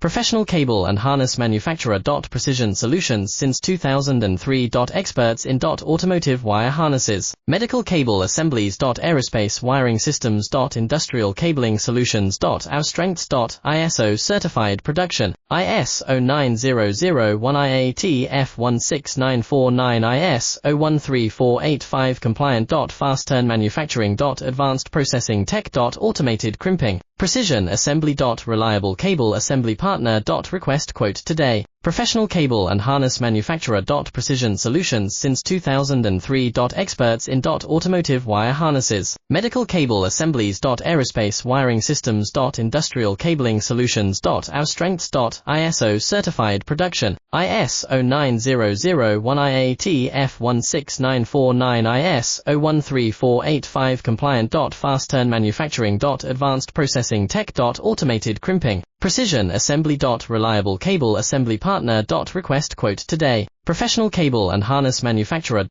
Professional cable and harness manufacturer. Precision Solutions since 2003. Experts in automotive wire harnesses, medical cable assemblies. Aerospace wiring systems. Industrial cabling solutions. Our strengths. ISO certified production, IS 09001 IAT F16949 IS 013485 compliant. Fast turn manufacturing. Advanced processing tech. Automated crimping, precision assembly. Reliable cable assembly partner. Request quote today. Professional cable and harness manufacturer. Precision Solutions since 2003. Experts in automotive wire harnesses, medical cable assemblies. Aerospace wiring systems. Industrial cabling solutions. Our strengths. ISO certified production, IS 09001 IAT F16949 IS 013485 compliant. Fast turn manufacturing. Advanced processing tech. Automated crimping, precision assembly. Reliable cable assembly partner. Request quote today. Professional cable and harness manufacturer.